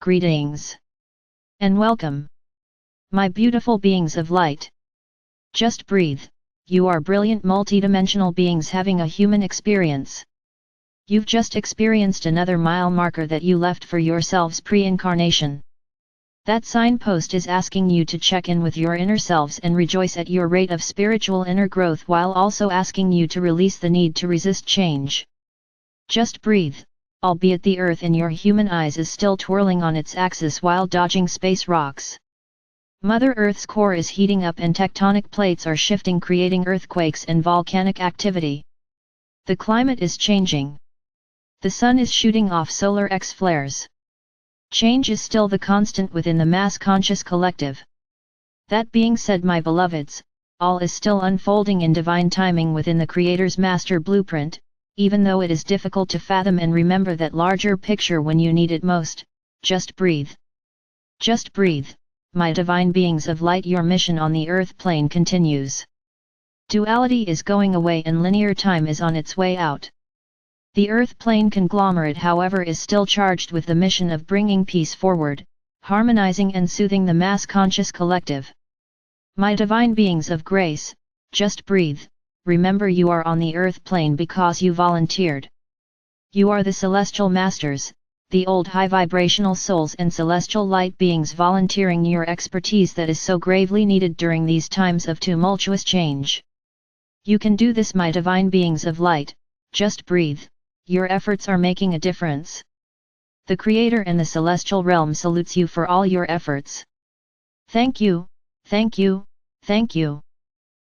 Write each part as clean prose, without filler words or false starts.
Greetings and welcome, my beautiful beings of light. Just breathe, you are brilliant multidimensional beings having a human experience. You've just experienced another mile marker that you left for yourselves pre-incarnation. That signpost is asking you to check in with your inner selves and rejoice at your rate of spiritual inner growth, while also asking you to release the need to resist change. Just breathe, albeit the earth in your human eyes is still twirling on its axis while dodging space rocks. Mother Earth's core is heating up and tectonic plates are shifting, creating earthquakes and volcanic activity. The climate is changing. The sun is shooting off solar X-flares. Change is still the constant within the mass conscious collective. That being said, my beloveds, all is still unfolding in divine timing within the Creator's master blueprint, even though it is difficult to fathom and remember that larger picture when you need it most. Just breathe. Just breathe, my divine beings of light. Your mission on the earth plane continues. Duality is going away and linear time is on its way out. The earth plane conglomerate, however, is still charged with the mission of bringing peace forward, harmonizing and soothing the mass conscious collective. My divine beings of grace, just breathe, remember you are on the earth plane because you volunteered. You are the celestial masters, the old high vibrational souls and celestial light beings volunteering your expertise that is so gravely needed during these times of tumultuous change. You can do this, my divine beings of light, just breathe. Your efforts are making a difference. The Creator and the celestial realm salutes you for all your efforts. Thank you, thank you, thank you.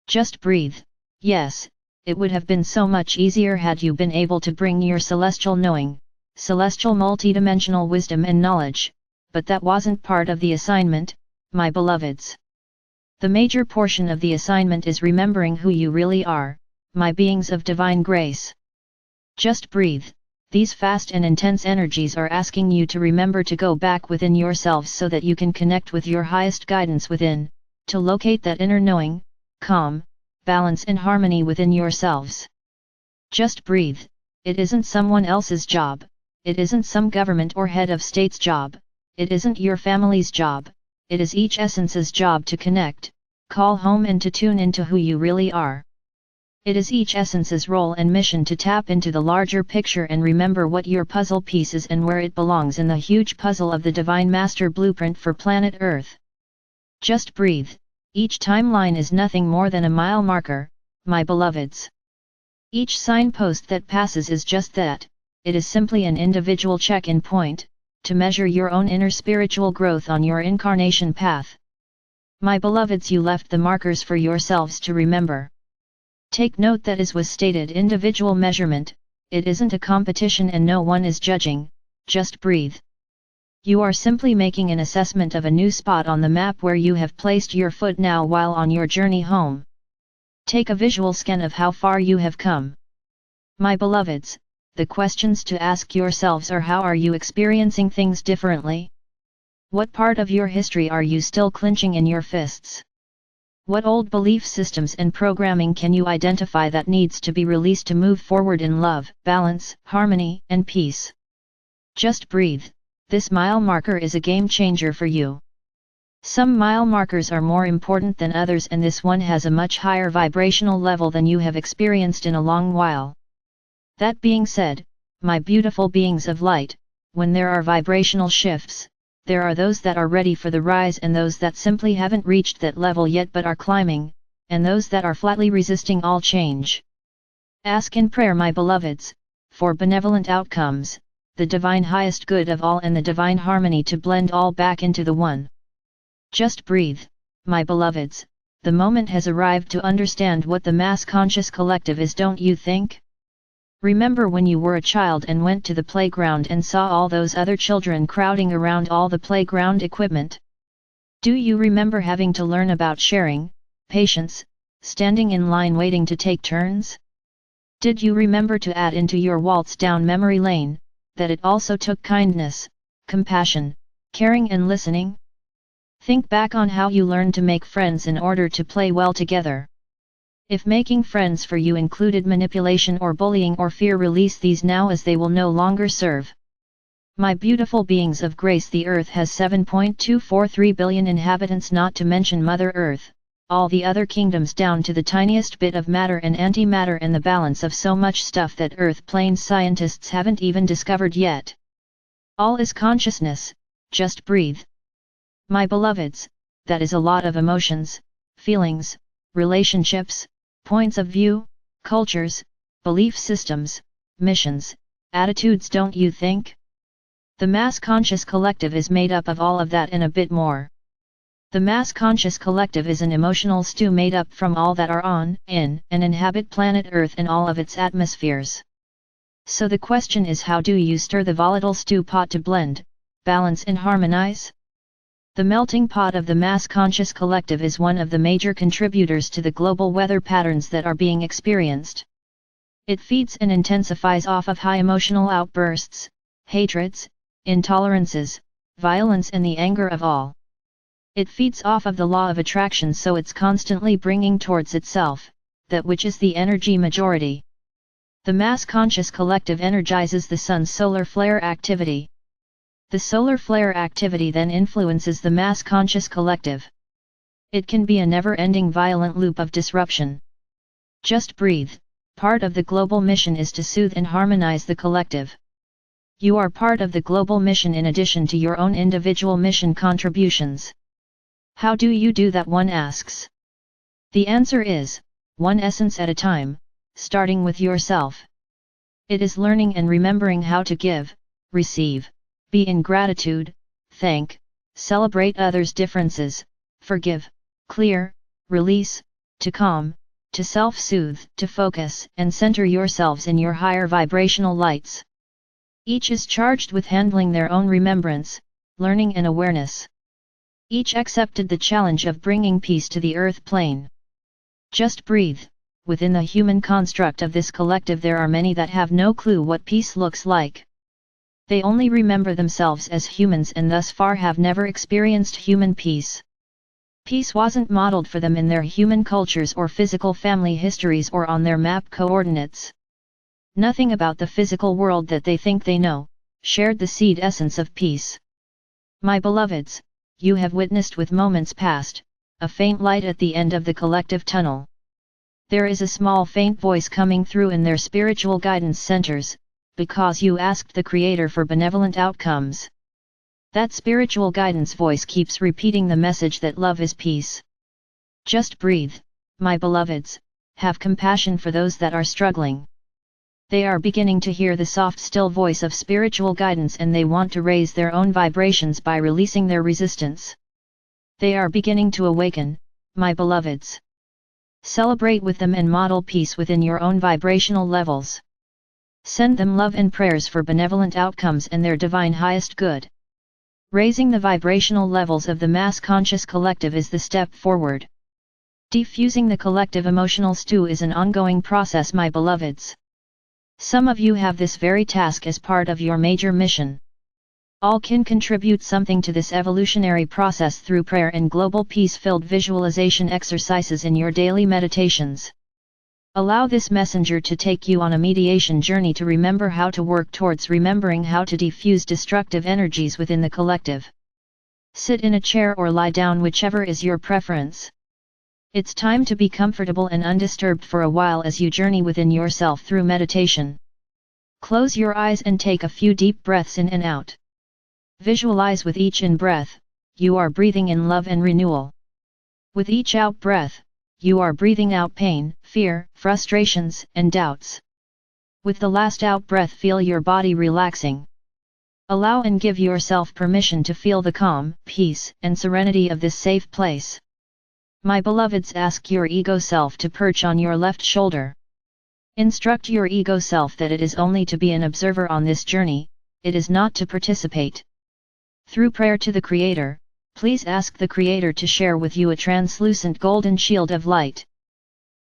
Just breathe. Yes, it would have been so much easier had you been able to bring your celestial knowing, celestial multidimensional wisdom and knowledge, but that wasn't part of the assignment, my beloveds. The major portion of the assignment is remembering who you really are, my beings of divine grace. Just breathe. These fast and intense energies are asking you to remember to go back within yourselves so that you can connect with your highest guidance within, to locate that inner knowing, calm, balance and harmony within yourselves. Just breathe. It isn't someone else's job, it isn't some government or head of state's job, it isn't your family's job, it is each essence's job to connect, call home and to tune into who you really are. It is each essence's role and mission to tap into the larger picture and remember what your puzzle piece is and where it belongs in the huge puzzle of the Divine Master Blueprint for planet Earth. Just breathe. Each timeline is nothing more than a mile marker, my beloveds. Each signpost that passes is just that, it is simply an individual check-in point, to measure your own inner spiritual growth on your incarnation path. My beloveds, you left the markers for yourselves to remember. Take note that as was stated, individual measurement, it isn't a competition and no one is judging, just breathe. You are simply making an assessment of a new spot on the map where you have placed your foot now while on your journey home. Take a visual scan of how far you have come. My beloveds, the questions to ask yourselves are: how are you experiencing things differently? What part of your history are you still clenching in your fists? What old belief systems and programming can you identify that needs to be released to move forward in love, balance, harmony, and peace? Just breathe. This mile marker is a game changer for you. Some mile markers are more important than others, and this one has a much higher vibrational level than you have experienced in a long while. That being said, my beautiful beings of light, when there are vibrational shifts, there are those that are ready for the rise and those that simply haven't reached that level yet but are climbing, and those that are flatly resisting all change. Ask in prayer, my beloveds, for benevolent outcomes, the divine highest good of all and the divine harmony to blend all back into the one. Just breathe, my beloveds, the moment has arrived to understand what the mass conscious collective is, don't you think? Remember when you were a child and went to the playground and saw all those other children crowding around all the playground equipment? Do you remember having to learn about sharing, patience, standing in line waiting to take turns? Did you remember to add into your waltz down memory lane, that it also took kindness, compassion, caring and listening? Think back on how you learned to make friends in order to play well together. If making friends for you included manipulation or bullying or fear, release these now, as they will no longer serve. My beautiful beings of grace, the Earth has 7.243 billion inhabitants, not to mention Mother Earth, all the other kingdoms down to the tiniest bit of matter and antimatter, and the balance of so much stuff that Earth plane scientists haven't even discovered yet. All is consciousness, just breathe. My beloveds, that is a lot of emotions, feelings, relationships, points of view, cultures, belief systems, missions, attitudes, don't you think? The mass conscious collective is made up of all of that and a bit more. The mass conscious collective is an emotional stew made up from all that are on, in, and inhabit planet Earth and all of its atmospheres. So the question is, how do you stir the volatile stew pot to blend, balance and harmonize? The melting pot of the mass conscious collective is one of the major contributors to the global weather patterns that are being experienced. It feeds and intensifies off of high emotional outbursts, hatreds, intolerances, violence and the anger of all. It feeds off of the law of attraction, so it's constantly bringing towards itself that which is the energy majority. The mass conscious collective energizes the sun's solar flare activity. The solar flare activity then influences the mass conscious collective. It can be a never-ending violent loop of disruption. Just breathe. Part of the global mission is to soothe and harmonize the collective. You are part of the global mission in addition to your own individual mission contributions. How do you do that, one asks? The answer is, one essence at a time, starting with yourself. It is learning and remembering how to give, receive, be in gratitude, thank, celebrate others' differences, forgive, clear, release, to calm, to self-soothe, to focus and center yourselves in your higher vibrational lights. Each is charged with handling their own remembrance, learning and awareness. Each accepted the challenge of bringing peace to the earth plane. Just breathe. Within the human construct of this collective there are many that have no clue what peace looks like. They only remember themselves as humans and thus far have never experienced human peace. Peace wasn't modeled for them in their human cultures or physical family histories or on their map coordinates. Nothing about the physical world that they think they know shared the seed essence of peace. My beloveds, you have witnessed with moments past a faint light at the end of the collective tunnel. There is a small faint voice coming through in their spiritual guidance centers, because you asked the Creator for benevolent outcomes. That spiritual guidance voice keeps repeating the message that love is peace. Just breathe, my beloveds, have compassion for those that are struggling. They are beginning to hear the soft still voice of spiritual guidance and they want to raise their own vibrations by releasing their resistance. They are beginning to awaken, my beloveds. Celebrate with them and model peace within your own vibrational levels. Send them love and prayers for benevolent outcomes and their divine highest good. Raising the vibrational levels of the mass conscious collective is the step forward. Defusing the collective emotional stew is an ongoing process, my beloveds. Some of you have this very task as part of your major mission. All can contribute something to this evolutionary process through prayer and global peace-filled visualization exercises in your daily meditations. Allow this messenger to take you on a mediation journey to remember how to work towards remembering how to defuse destructive energies within the collective. Sit in a chair or lie down, whichever is your preference. It's time to be comfortable and undisturbed for a while as you journey within yourself through meditation. Close your eyes and take a few deep breaths in and out. Visualize with each in-breath, you are breathing in love and renewal. With each out-breath, you are breathing out pain, fear, frustrations, and doubts. With the last out-breath, feel your body relaxing. Allow and give yourself permission to feel the calm, peace, and serenity of this safe place. My beloveds, ask your ego self to perch on your left shoulder. Instruct your ego self that it is only to be an observer on this journey, it is not to participate. Through prayer to the Creator, please ask the Creator to share with you a translucent golden shield of light.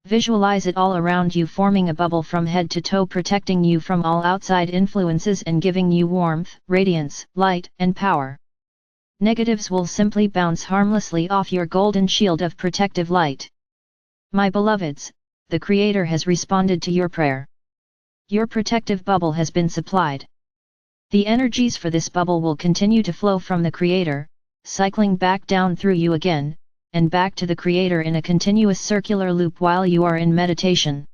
Visualize it all around you, forming a bubble from head to toe, protecting you from all outside influences and giving you warmth, radiance, light, and power. Negatives will simply bounce harmlessly off your golden shield of protective light. My beloveds, the Creator has responded to your prayer. Your protective bubble has been supplied. The energies for this bubble will continue to flow from the Creator, cycling back down through you again, and back to the Creator in a continuous circular loop while you are in meditation.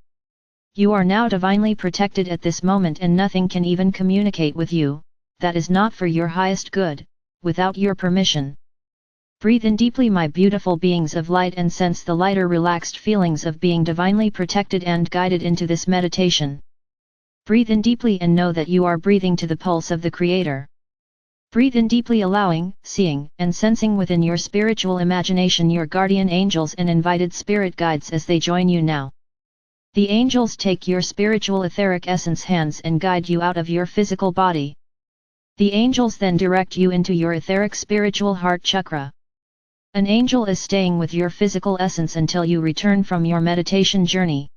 You are now divinely protected at this moment, and nothing can even communicate with you that is not for your highest good, without your permission. Breathe in deeply, my beautiful beings of light, and sense the lighter, relaxed feelings of being divinely protected and guided into this meditation. Breathe in deeply and know that you are breathing to the pulse of the Creator. Breathe in deeply, allowing, seeing, and sensing within your spiritual imagination your guardian angels and invited spirit guides as they join you now. The angels take your spiritual etheric essence hands and guide you out of your physical body. The angels then direct you into your etheric spiritual heart chakra. An angel is staying with your physical essence until you return from your meditation journey.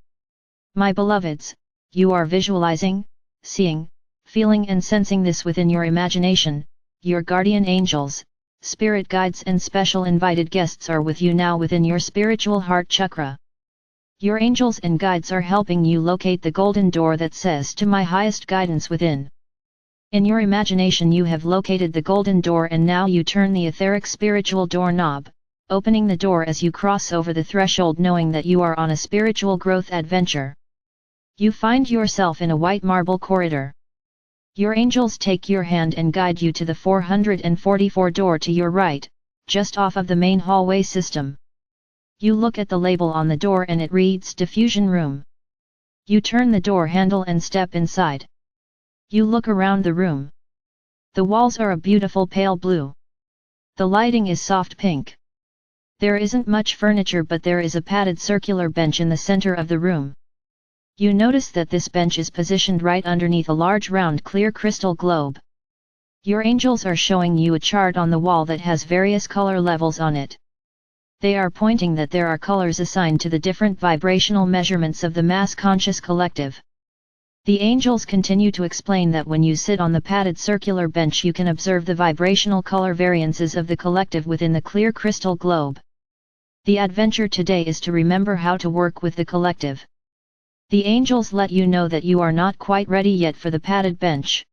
My beloveds, you are visualizing, seeing, feeling and sensing this within your imagination. Your guardian angels, spirit guides and special invited guests are with you now within your spiritual heart chakra. Your angels and guides are helping you locate the golden door that says to my highest guidance within. In your imagination you have located the golden door, and now you turn the etheric spiritual doorknob, opening the door as you cross over the threshold, knowing that you are on a spiritual growth adventure. You find yourself in a white marble corridor. Your angels take your hand and guide you to the 444 door to your right, just off of the main hallway system. You look at the label on the door and it reads Diffusion Room. You turn the door handle and step inside. You look around the room. The walls are a beautiful pale blue. The lighting is soft pink. There isn't much furniture, but there is a padded circular bench in the center of the room. You notice that this bench is positioned right underneath a large round clear crystal globe. Your angels are showing you a chart on the wall that has various color levels on it. They are pointing that there are colors assigned to the different vibrational measurements of the mass conscious collective. The angels continue to explain that when you sit on the padded circular bench you can observe the vibrational color variances of the collective within the clear crystal globe. The adventure today is to remember how to work with the collective. The angels let you know that you are not quite ready yet for the padded bench.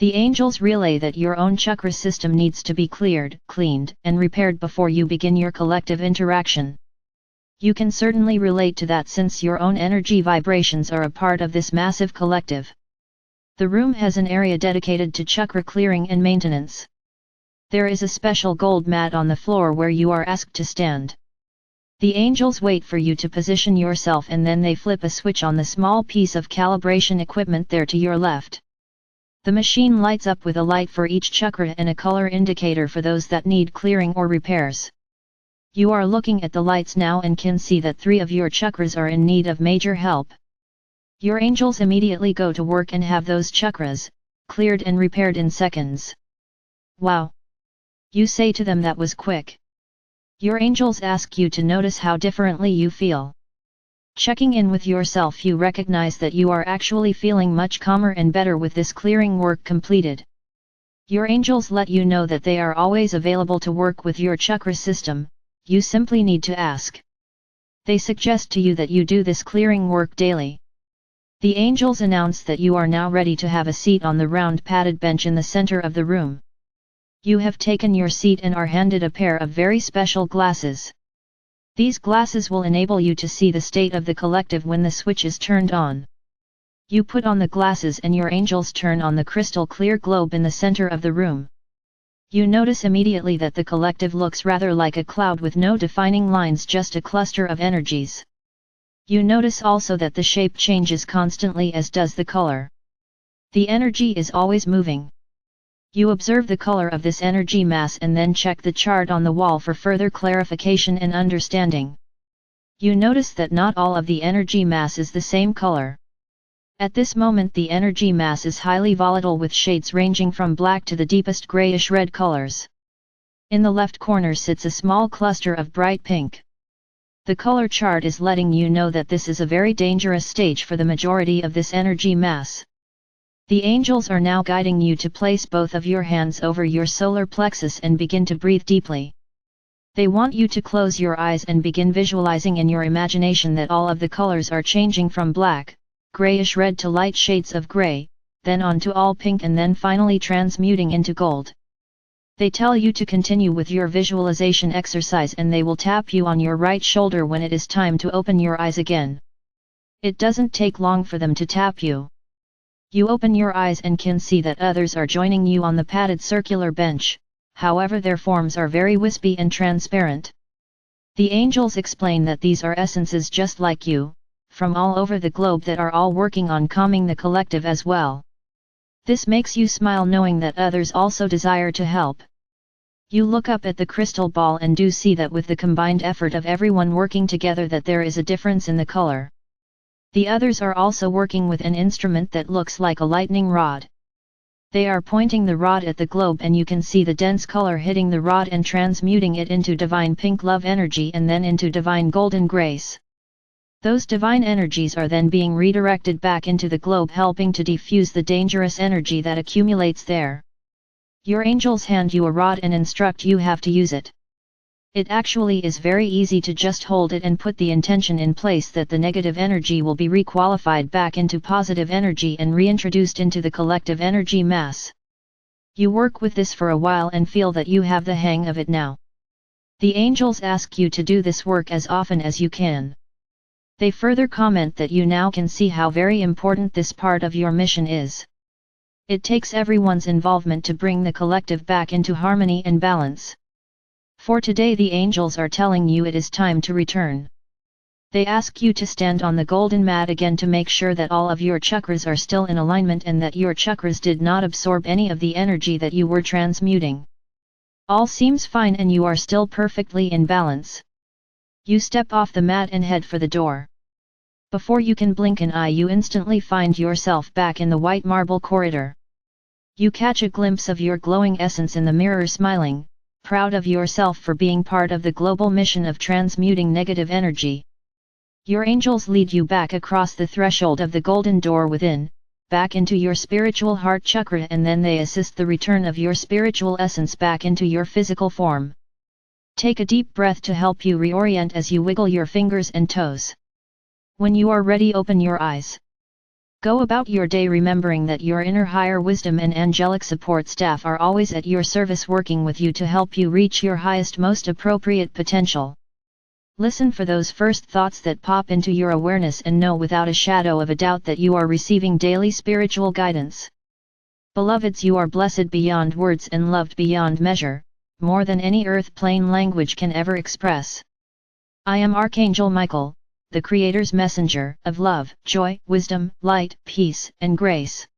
The angels relay that your own chakra system needs to be cleared, cleaned, and repaired before you begin your collective interaction. You can certainly relate to that, since your own energy vibrations are a part of this massive collective. The room has an area dedicated to chakra clearing and maintenance. There is a special gold mat on the floor where you are asked to stand. The angels wait for you to position yourself, and then they flip a switch on the small piece of calibration equipment there to your left. The machine lights up with a light for each chakra and a color indicator for those that need clearing or repairs. You are looking at the lights now and can see that 3 of your chakras are in need of major help. Your angels immediately go to work and have those chakras cleared and repaired in seconds. Wow! You say to them, that was quick. Your angels ask you to notice how differently you feel. Checking in with yourself, you recognize that you are actually feeling much calmer and better with this clearing work completed. Your angels let you know that they are always available to work with your chakra system, you simply need to ask. They suggest to you that you do this clearing work daily. The angels announce that you are now ready to have a seat on the round padded bench in the center of the room. You have taken your seat and are handed a pair of very special glasses. These glasses will enable you to see the state of the collective when the switch is turned on. You put on the glasses and your angels turn on the crystal clear globe in the center of the room. You notice immediately that the collective looks rather like a cloud with no defining lines, just a cluster of energies. You notice also that the shape changes constantly, as does the color. The energy is always moving. You observe the color of this energy mass and then check the chart on the wall for further clarification and understanding. You notice that not all of the energy mass is the same color. At this moment the energy mass is highly volatile, with shades ranging from black to the deepest grayish red colors. In the left corner sits a small cluster of bright pink. The color chart is letting you know that this is a very dangerous stage for the majority of this energy mass. The angels are now guiding you to place both of your hands over your solar plexus and begin to breathe deeply. They want you to close your eyes and begin visualizing in your imagination that all of the colors are changing from black, grayish red to light shades of gray, then on to all pink and then finally transmuting into gold. They tell you to continue with your visualization exercise and they will tap you on your right shoulder when it is time to open your eyes again. It doesn't take long for them to tap you. You open your eyes and can see that others are joining you on the padded circular bench, however their forms are very wispy and transparent. The angels explain that these are essences just like you, from all over the globe that are all working on calming the collective as well. This makes you smile knowing that others also desire to help. You look up at the crystal ball and do see that with the combined effort of everyone working together that there is a difference in the color. The others are also working with an instrument that looks like a lightning rod. They are pointing the rod at the globe and you can see the dense color hitting the rod and transmuting it into divine pink love energy and then into divine golden grace. Those divine energies are then being redirected back into the globe, helping to diffuse the dangerous energy that accumulates there. Your angels hand you a rod and instruct you how to use it. It actually is very easy to just hold it and put the intention in place that the negative energy will be requalified back into positive energy and reintroduced into the collective energy mass. You work with this for a while and feel that you have the hang of it now. The angels ask you to do this work as often as you can. They further comment that you now can see how very important this part of your mission is. It takes everyone's involvement to bring the collective back into harmony and balance. For today the angels are telling you it is time to return. They ask you to stand on the golden mat again to make sure that all of your chakras are still in alignment and that your chakras did not absorb any of the energy that you were transmuting. All seems fine and you are still perfectly in balance. You step off the mat and head for the door. Before you can blink an eye you instantly find yourself back in the white marble corridor. You catch a glimpse of your glowing essence in the mirror smiling, proud of yourself for being part of the global mission of transmuting negative energy. Your angels lead you back across the threshold of the golden door within, back into your spiritual heart chakra and then they assist the return of your spiritual essence back into your physical form. Take a deep breath to help you reorient as you wiggle your fingers and toes. When you are ready, open your eyes. Go about your day remembering that your inner higher wisdom and angelic support staff are always at your service working with you to help you reach your highest most appropriate potential. Listen for those first thoughts that pop into your awareness and know without a shadow of a doubt that you are receiving daily spiritual guidance. Beloveds, you are blessed beyond words and loved beyond measure, more than any earth plane language can ever express. I am Archangel Michael, the Creator's messenger of love, joy, wisdom, light, peace, and grace.